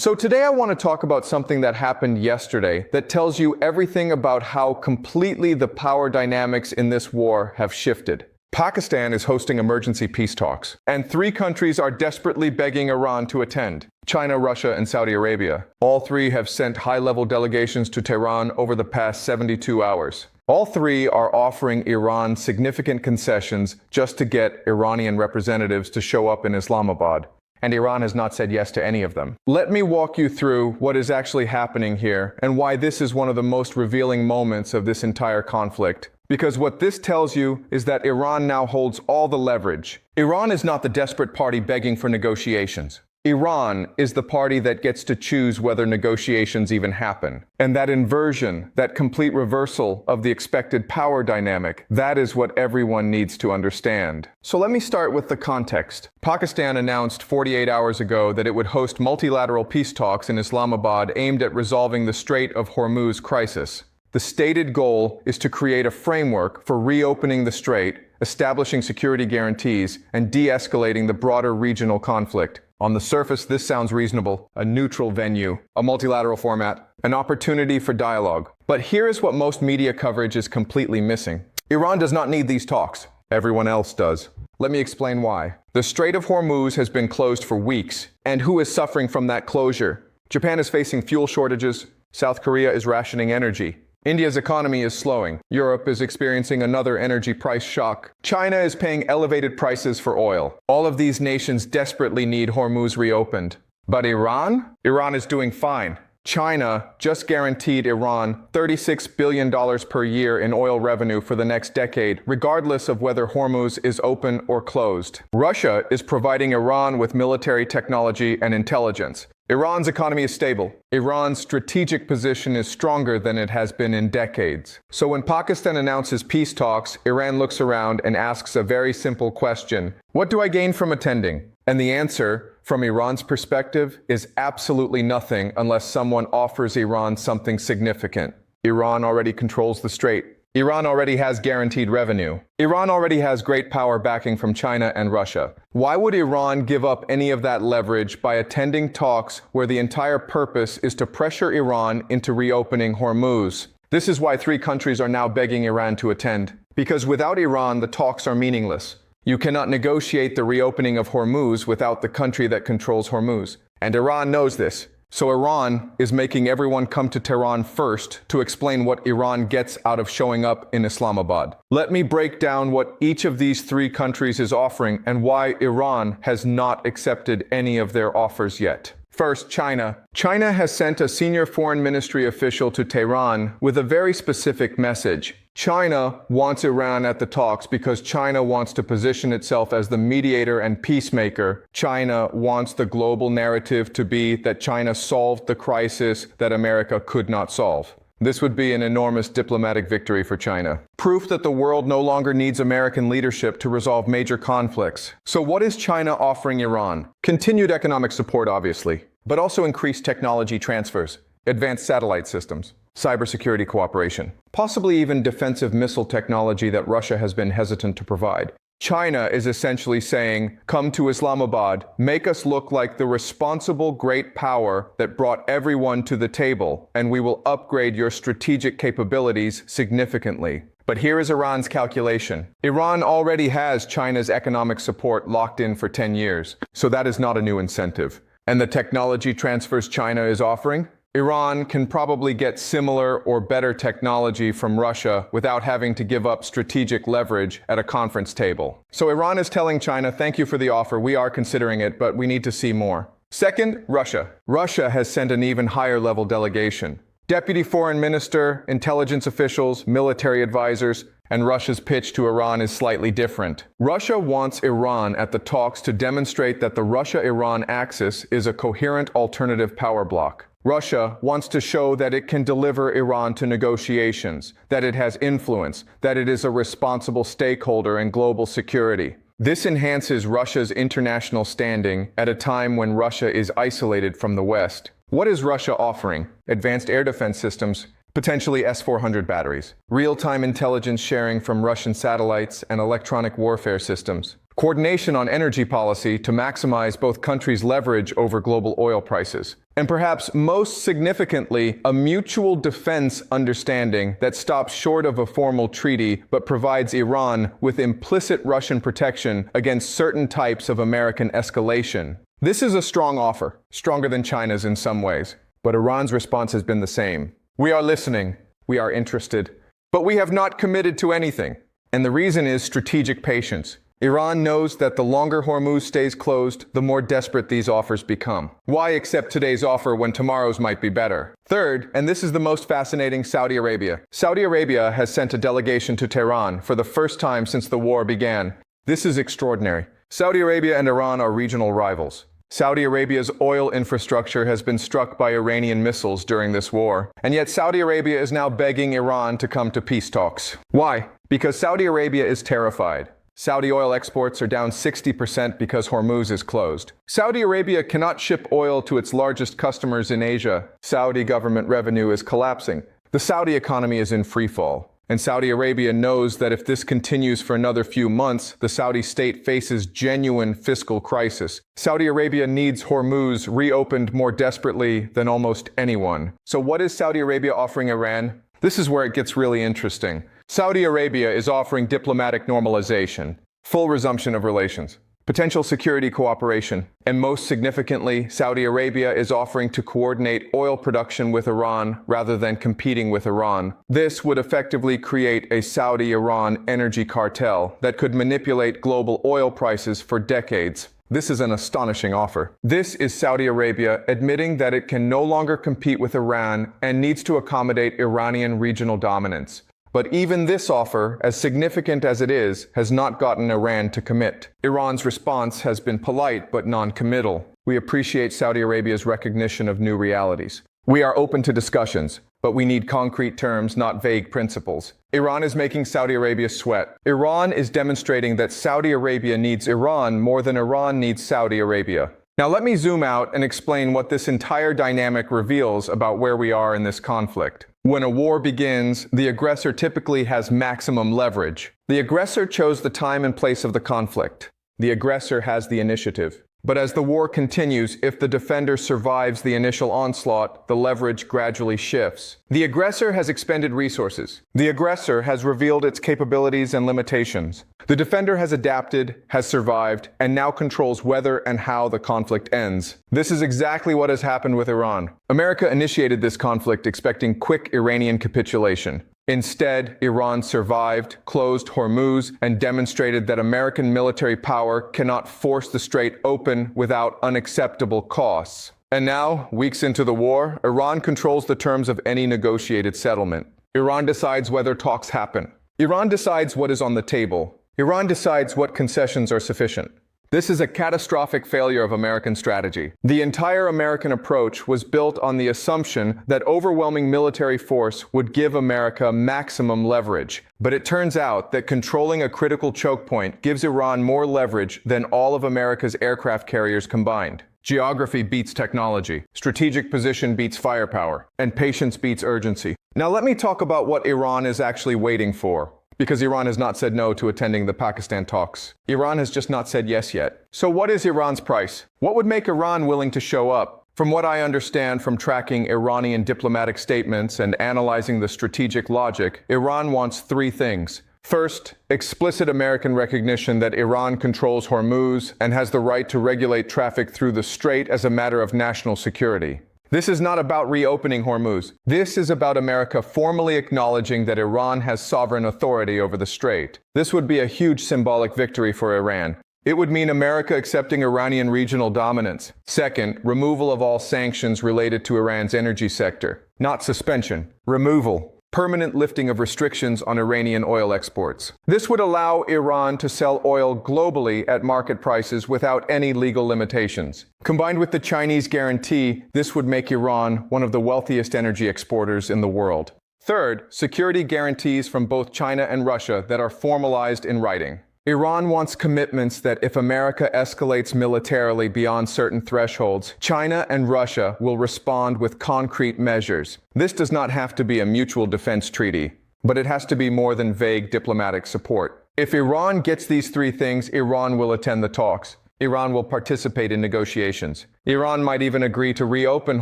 So today I want to talk about something that happened yesterday that tells you everything about how completely the power dynamics in this war have shifted. Pakistan is hosting emergency peace talks, and three countries are desperately begging Iran to attend: China, Russia, and Saudi Arabia. All three have sent high-level delegations to Tehran over the past 72 hours. All three are offering Iran significant concessions just to get Iranian representatives to show up in Islamabad. And Iran has not said yes to any of them. Let me walk you through what is actually happening here and why this is one of the most revealing moments of this entire conflict. Because what this tells you is that Iran now holds all the leverage. Iran is not the desperate party begging for negotiations. Iran is the party that gets to choose whether negotiations even happen. And that inversion, that complete reversal of the expected power dynamic, that is what everyone needs to understand. So let me start with the context. Pakistan announced 48 hours ago that it would host multilateral peace talks in Islamabad aimed at resolving the Strait of Hormuz crisis. The stated goal is to create a framework for reopening the strait, establishing security guarantees, and de-escalating the broader regional conflict. On the surface, this sounds reasonable: a neutral venue, a multilateral format, an opportunity for dialogue. But here is what most media coverage is completely missing. Iran does not need these talks. Everyone else does. Let me explain why. The Strait of Hormuz has been closed for weeks. And who is suffering from that closure? Japan is facing fuel shortages. South Korea is rationing energy. India's economy is slowing. Europe is experiencing another energy price shock. China is paying elevated prices for oil. All of these nations desperately need Hormuz reopened. But Iran? Iran is doing fine. China just guaranteed Iran $36 billion per year in oil revenue for the next decade, regardless of whether Hormuz is open or closed. Russia is providing Iran with military technology and intelligence. Iran's economy is stable. Iran's strategic position is stronger than it has been in decades. So when Pakistan announces peace talks, Iran looks around and asks a very simple question: what do I gain from attending? And the answer, from Iran's perspective, is absolutely nothing unless someone offers Iran something significant. Iran already controls the strait. Iran already has guaranteed revenue. Iran already has great power backing from China and Russia. Why would Iran give up any of that leverage by attending talks where the entire purpose is to pressure Iran into reopening Hormuz? This is why three countries are now begging Iran to attend. Because without Iran, the talks are meaningless. You cannot negotiate the reopening of Hormuz without the country that controls Hormuz. And Iran knows this. So Iran is making everyone come to Tehran first to explain what Iran gets out of showing up in Islamabad. Let me break down what each of these three countries is offering and why Iran has not accepted any of their offers yet. First, China. China has sent a senior foreign ministry official to Tehran with a very specific message. China wants Iran at the talks because China wants to position itself as the mediator and peacemaker. China wants the global narrative to be that China solved the crisis that America could not solve. This would be an enormous diplomatic victory for China. Proof that the world no longer needs American leadership to resolve major conflicts. So what is China offering Iran? Continued economic support, obviously, but also increased technology transfers, advanced satellite systems, cybersecurity cooperation, possibly even defensive missile technology that Russia has been hesitant to provide. China is essentially saying, come to Islamabad, make us look like the responsible great power that brought everyone to the table, and we will upgrade your strategic capabilities significantly. But here is Iran's calculation. Iran already has China's economic support locked in for 10 years, so that is not a new incentive. And the technology transfers China is offering? Iran can probably get similar or better technology from Russia without having to give up strategic leverage at a conference table. So Iran is telling China, thank you for the offer, we are considering it, but we need to see more. Second, Russia. Russia has sent an even higher level delegation. Deputy Foreign Minister, intelligence officials, military advisors, and Russia's pitch to Iran is slightly different. Russia wants Iran at the talks to demonstrate that the Russia-Iran axis is a coherent alternative power bloc. Russia wants to show that it can deliver Iran to negotiations, that it has influence, that it is a responsible stakeholder in global security. This enhances Russia's international standing at a time when Russia is isolated from the West. What is Russia offering? Advanced air defense systems, potentially S-400 batteries, real-time intelligence sharing from Russian satellites and electronic warfare systems, coordination on energy policy to maximize both countries' leverage over global oil prices, And perhaps most significantly, a mutual defense understanding that stops short of a formal treaty but provides Iran with implicit Russian protection against certain types of American escalation. This is a strong offer, stronger than China's in some ways, but Iran's response has been the same. We are listening, we are interested, but we have not committed to anything. And the reason is strategic patience. Iran knows that the longer Hormuz stays closed, the more desperate these offers become. Why accept today's offer when tomorrow's might be better? Third, and this is the most fascinating, Saudi Arabia. Saudi Arabia has sent a delegation to Tehran for the first time since the war began. This is extraordinary. Saudi Arabia and Iran are regional rivals. Saudi Arabia's oil infrastructure has been struck by Iranian missiles during this war, and yet Saudi Arabia is now begging Iran to come to peace talks. Why? Because Saudi Arabia is terrified. Saudi oil exports are down 60% because Hormuz is closed. Saudi Arabia cannot ship oil to its largest customers in Asia. Saudi government revenue is collapsing. The Saudi economy is in freefall. And Saudi Arabia knows that if this continues for another few months, the Saudi state faces genuine fiscal crisis. Saudi Arabia needs Hormuz reopened more desperately than almost anyone. So what is Saudi Arabia offering Iran? This is where it gets really interesting. Saudi Arabia is offering diplomatic normalization, full resumption of relations, potential security cooperation, and most significantly, Saudi Arabia is offering to coordinate oil production with Iran rather than competing with Iran. This would effectively create a Saudi-Iran energy cartel that could manipulate global oil prices for decades. This is an astonishing offer. This is Saudi Arabia admitting that it can no longer compete with Iran and needs to accommodate Iranian regional dominance. But even this offer, as significant as it is, has not gotten Iran to commit. Iran's response has been polite but non-committal. We appreciate Saudi Arabia's recognition of new realities. We are open to discussions, but we need concrete terms, not vague principles. Iran is making Saudi Arabia sweat. Iran is demonstrating that Saudi Arabia needs Iran more than Iran needs Saudi Arabia. Now let me zoom out and explain what this entire dynamic reveals about where we are in this conflict. When a war begins, the aggressor typically has maximum leverage. The aggressor chose the time and place of the conflict. The aggressor has the initiative. But as the war continues, if the defender survives the initial onslaught, the leverage gradually shifts. The aggressor has expended resources. The aggressor has revealed its capabilities and limitations. The defender has adapted, has survived, and now controls whether and how the conflict ends. This is exactly what has happened with Iran. America initiated this conflict expecting quick Iranian capitulation. Instead, Iran survived, closed Hormuz, and demonstrated that American military power cannot force the strait open without unacceptable costs. And now, weeks into the war, Iran controls the terms of any negotiated settlement. Iran decides whether talks happen. Iran decides what is on the table. Iran decides what concessions are sufficient. This is a catastrophic failure of American strategy. The entire American approach was built on the assumption that overwhelming military force would give America maximum leverage. But it turns out that controlling a critical choke point gives Iran more leverage than all of America's aircraft carriers combined. Geography beats technology, strategic position beats firepower, and patience beats urgency. Now let me talk about what Iran is actually waiting for. Because Iran has not said no to attending the Pakistan talks. Iran has just not said yes yet. So what is Iran's price? What would make Iran willing to show up? From what I understand from tracking Iranian diplomatic statements and analyzing the strategic logic, Iran wants three things. First, explicit American recognition that Iran controls Hormuz and has the right to regulate traffic through the strait as a matter of national security. This is not about reopening Hormuz. This is about America formally acknowledging that Iran has sovereign authority over the strait. This would be a huge symbolic victory for Iran. It would mean America accepting Iranian regional dominance. Second, removal of all sanctions related to Iran's energy sector. Not suspension, removal. Permanent lifting of restrictions on Iranian oil exports. This would allow Iran to sell oil globally at market prices without any legal limitations. Combined with the Chinese guarantee, this would make Iran one of the wealthiest energy exporters in the world. Third, security guarantees from both China and Russia that are formalized in writing. Iran wants commitments that if America escalates militarily beyond certain thresholds, China and Russia will respond with concrete measures. This does not have to be a mutual defense treaty, but it has to be more than vague diplomatic support. If Iran gets these three things, Iran will attend the talks. Iran will participate in negotiations. Iran might even agree to reopen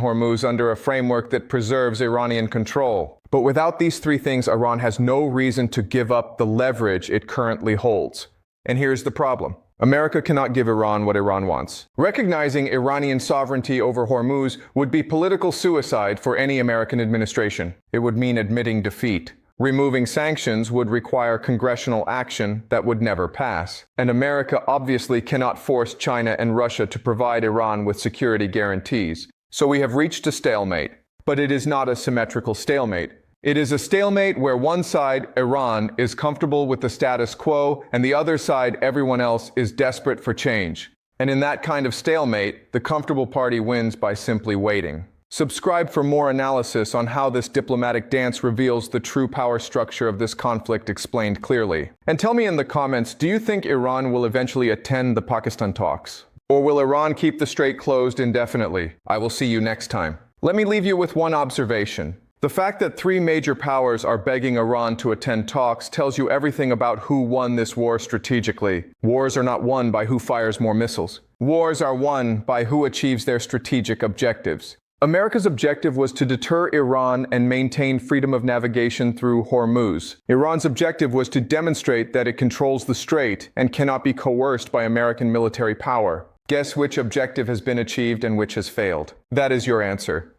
Hormuz under a framework that preserves Iranian control. But without these three things, Iran has no reason to give up the leverage it currently holds. And here's the problem. America cannot give Iran what Iran wants. Recognizing Iranian sovereignty over Hormuz would be political suicide for any American administration. It would mean admitting defeat. Removing sanctions would require congressional action that would never pass. And America obviously cannot force China and Russia to provide Iran with security guarantees. So we have reached a stalemate. But it is not a symmetrical stalemate. It is a stalemate where one side, Iran, is comfortable with the status quo, and the other side, everyone else, is desperate for change. And in that kind of stalemate, the comfortable party wins by simply waiting. Subscribe for more analysis on how this diplomatic dance reveals the true power structure of this conflict explained clearly. And tell me in the comments, do you think Iran will eventually attend the Pakistan talks? Or will Iran keep the strait closed indefinitely? I will see you next time. Let me leave you with one observation. The fact that three major powers are begging Iran to attend talks tells you everything about who won this war strategically. Wars are not won by who fires more missiles. Wars are won by who achieves their strategic objectives. America's objective was to deter Iran and maintain freedom of navigation through Hormuz. Iran's objective was to demonstrate that it controls the strait and cannot be coerced by American military power. Guess which objective has been achieved and which has failed? That is your answer.